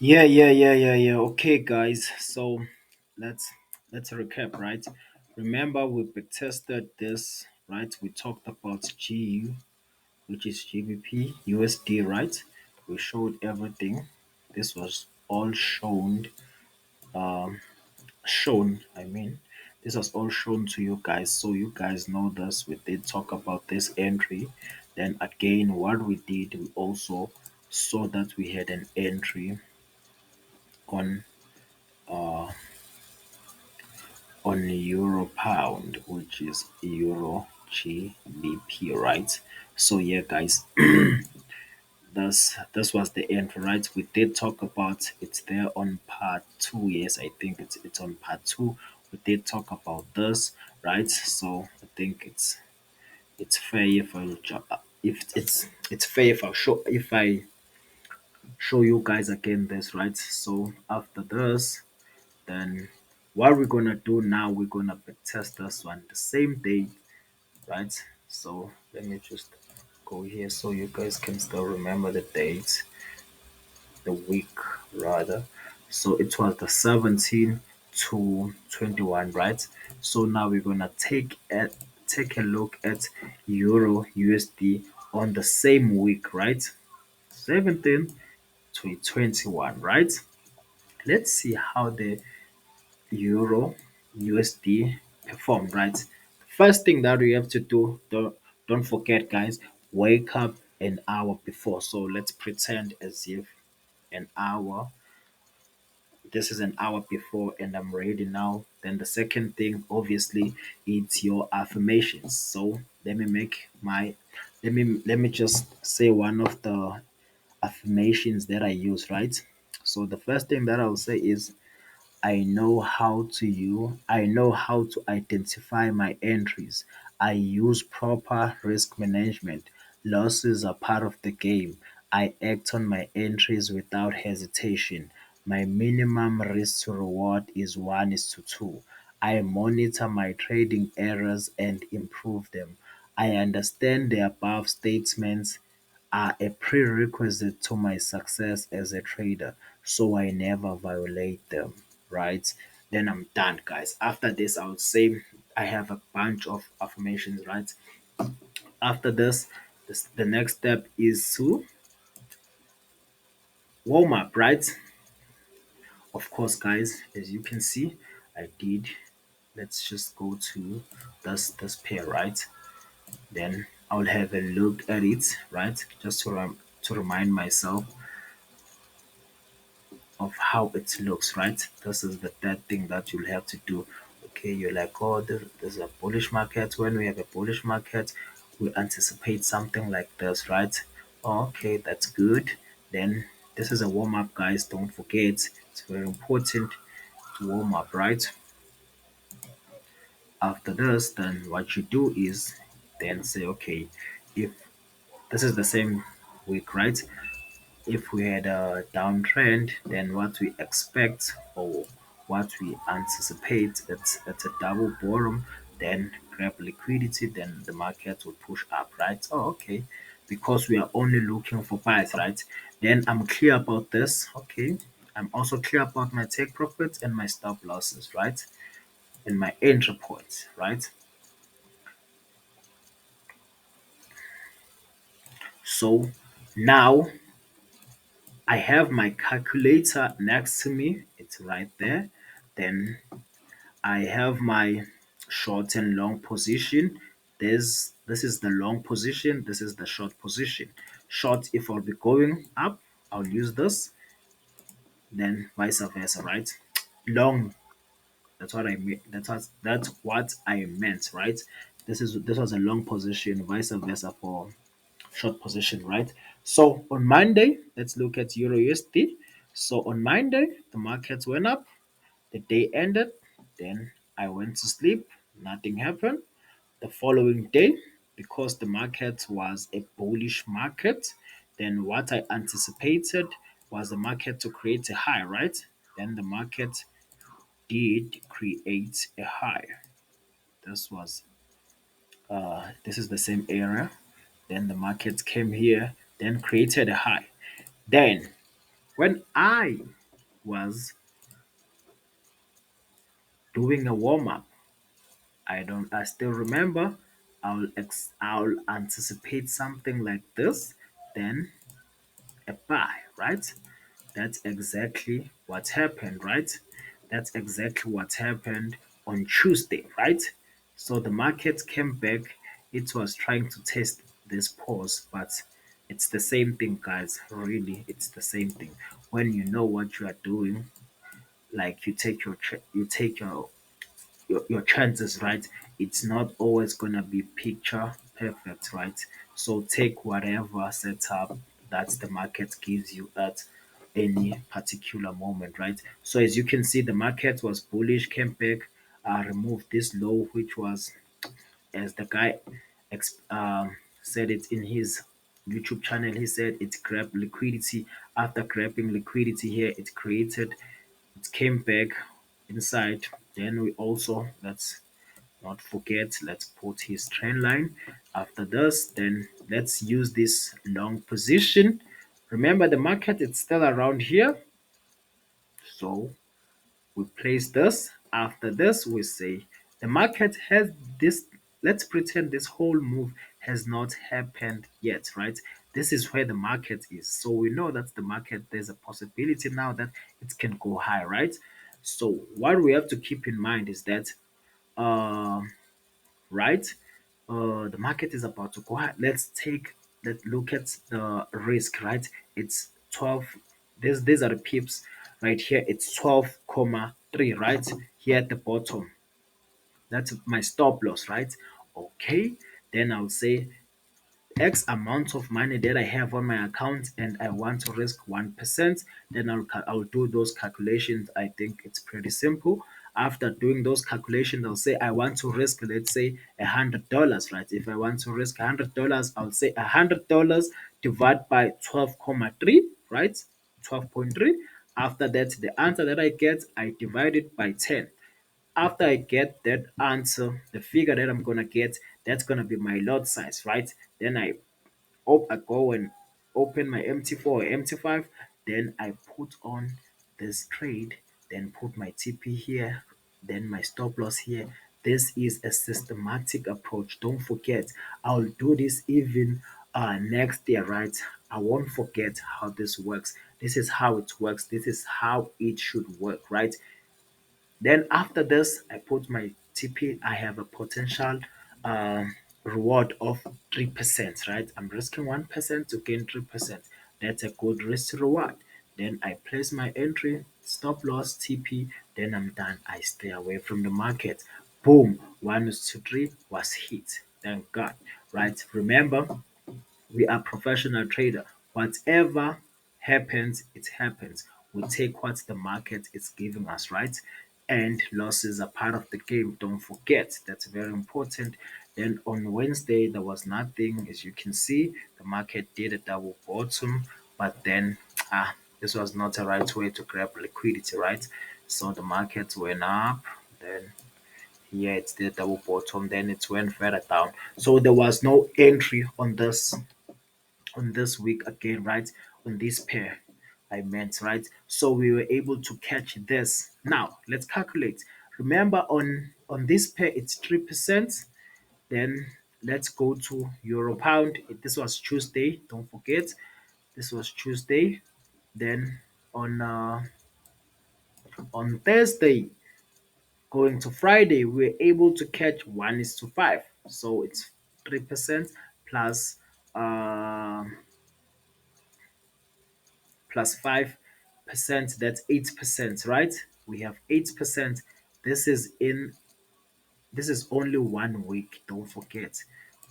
Yeah. Okay, guys. So let's let's recap, right? Remember we tested this, right? We talked about GU, which is GBP, USD, right? We showed everything. This was all shown. This was all shown to you guys, so you guys know this. We did talk about this entry. Then again, what we did, we also saw that we had an entry on euro pound, which is euro GBP, right? So yeah, guys, this was the end, right? We did talk about it's there on part two. Yes, I think it's on part two. We did talk about this, right? So I think it's fair if if it's fair if I show you guys again this, right? So after this, then what we're gonna do now, we're gonna test this one the same day, right? So let me just go here so you guys can still remember the dates, the week rather. So it was the 17 to 21, right? So now we're gonna take a look at Euro USD on the same week, right? 17 to 21, right? Let's see how the Euro USD performed, right? First thing that we have to do, don't forget, guys, wake up an hour before. So let's pretend as if an hour, this is an hour before, and I'm ready now. Then the second thing, obviously, it's your affirmations. So let me just say one of the affirmations that I use, right? So the first thing that I'll say is I know how to identify my entries. I use proper risk management. Losses are part of the game. I act on my entries without hesitation. My minimum risk to reward is 1 is to 2. I monitor my trading errors and improve them. I understand the above statements are a prerequisite to my success as a trader, so I never violate them, right? Then I'm done, guys. After this, I would say I have a bunch of affirmations, right? After this, the next step is to warm up, right? Of course, guys, as you can see, I did. Let's just go to this pair, right? Then I'll have a look at it, right? Just to remind myself of how it looks, right? This is the third thing that you'll have to do. Okay, you're like, oh, there's a bullish market. When we have a bullish market, we anticipate something like this, right? Oh, okay, that's good. Then this is a warm up, guys. Don't forget, it's very important to warm up, right? After this, then what you do is then say, okay, if this is the same week, right? If we had a downtrend, then what we expect or what we anticipate, it's a double bottom, then grab liquidity, then the market will push up, right? Oh, okay. Because we are only looking for buys, right? Then I'm clear about this. Okay. I'm also clear about my take profits and my stop losses, right? And my entry points, right? So now I have my calculator next to me. It's right there. Then I have my short and long position. This is the long position, this is the short position. Short, if I'll be going up, I'll use this, then vice versa, right? Long, that's what I mean. That's what I meant, right? This was a long position, vice versa for short position, right? So on Monday, let's look at Euro USD. So on Monday, the markets went up, the day ended, then I went to sleep, nothing happened. The following day, because the market was a bullish market, then what I anticipated was the market to create a high, right? Then the market did create a high. This is the same area. Then the market came here, then created a high. Then When I was doing a warm up, I still remember I'll anticipate something like this, then a buy, right? That's exactly what happened, right? That's exactly what happened on Tuesday, right? So the market came back. It was trying to test this pause, but it's the same thing, guys. Really, it's the same thing. When you know what you are doing, like you take your chances, right? It's not always gonna be picture perfect, right? So take whatever setup that the market gives you at any particular moment, right? So as you can see, the market was bullish, came back, removed this low, which was, as the guy said it in his YouTube channel, he said it grabbed liquidity. After grabbing liquidity here, it came back inside. Then we also, let's not forget, let's put his trend line. After this, then let's use this long position. Remember, the market is still around here, so we place this. After this, we say the market has this. Let's pretend this whole move has not happened yet, right? This is where the market is. So we know that the market, there's a possibility now that it can go high, right? So what we have to keep in mind is that, uh, right, the market is about to go high. Let's look at the risk, right? It's 12. These are the pips right here. It's 12,3, right? Here at the bottom. That's my stop loss, right? Okay. Then I'll say X amount of money that I have on my account and I want to risk 1%, then I'll do those calculations. I think it's pretty simple. After doing those calculations, I'll say I want to risk, let's say, $100, right? If I want to risk $100, I'll say $100 divided by 12,3, right? 12.3. After that, the answer that I get, I divide it by 10. After I get that answer, the figure that I'm gonna get, that's gonna be my lot size, right? Then I go and open my MT4 or MT5, then I put on this trade, then put my TP here, then my stop loss here. This is a systematic approach. Don't forget, I'll do this even next year, right? I won't forget how this works. This is how it works. This is how it should work, right? Then after this, I put my TP. I have a potential reward of 3%, right? I'm risking 1% to gain 3%. That's a good risk reward. Then I place my entry, stop loss, TP. Then I'm done. I stay away from the market. Boom, 1 to 3 was hit. Thank God, right? Remember, we are professional trader. Whatever happens, it happens. We take what the market is giving us, right? And losses are part of the game. Don't forget, that's very important. Then on Wednesday, there was nothing. As you can see, the market did a double bottom, but then this was not the right way to grab liquidity, right? So the market went up, then here it's the double bottom, then it went further down. So there was no entry on this week again, right? On this pair, I meant, right? So we were able to catch this. Now let's calculate. Remember, on this pair, it's 3%. Then let's go to euro pound. This was Tuesday. Don't forget, this was Tuesday. Then on Thursday, going to Friday, we were able to catch 1:5. So it's 3% plus uh, plus 5%, that's 8%, right? We have 8%. This is in this is only 1 week. Don't forget.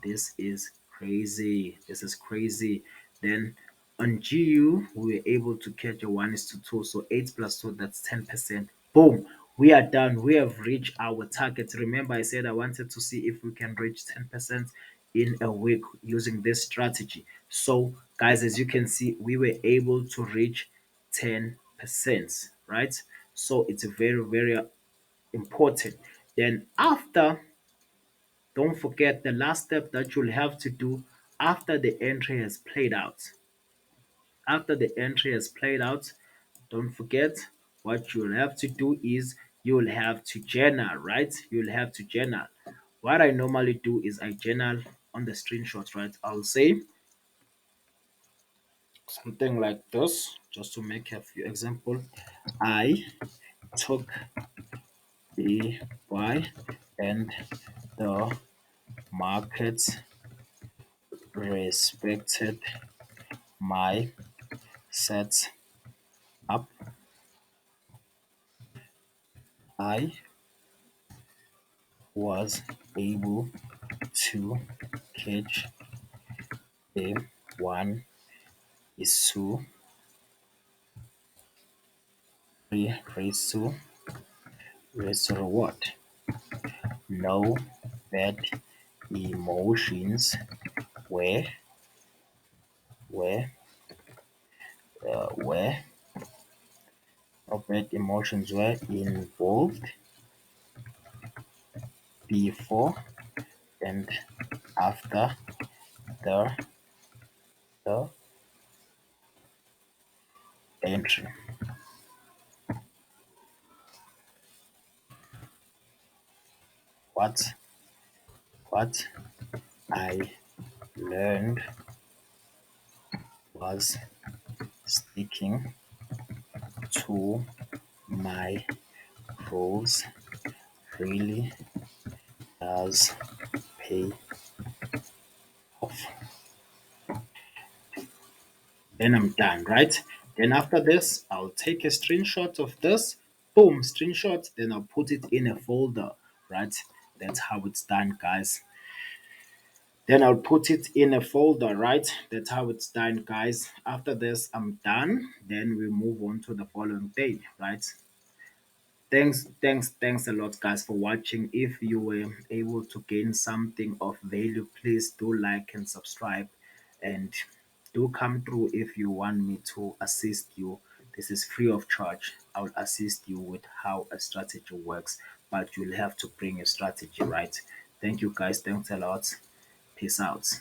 This is crazy. This is crazy. Then on GU, we were able to catch a 1:2. So 8 plus 2, that's 10%. Boom. We are done. We have reached our target. Remember, I said I wanted to see if we can reach 10% in a week using this strategy. So, guys, as you can see, we were able to reach 10%, right? So it's very, very important. Then after, don't forget the last step that you'll have to do after the entry has played out. After the entry has played out, don't forget what you'll have to do is you'll have to journal, right? You'll have to journal. What I normally do is I journal on the screenshots, right? I'll say something like this, just to make a few example. I took a buy and the market respected my set up. I was able to catch a one is to raise to reward. No bad emotions were were were no bad emotions were involved before and after the the entry. What what I learned was sticking to my rules really does pay off. Then I'm done, right? Then after this, I'll take a screenshot of this, boom, screenshot, then I'll put it in a folder, right? That's how it's done, guys. Then I'll put it in a folder, right? That's how it's done, guys. After this, I'm done. Then we move on to the following day, right? Thanks a lot, guys, for watching. If you were able to gain something of value, please do like and subscribe, and do come through if you want me to assist you. This is free of charge. I will assist you with how a strategy works, but you'll have to bring a strategy, right? Thank you, guys. Thanks a lot. Peace out.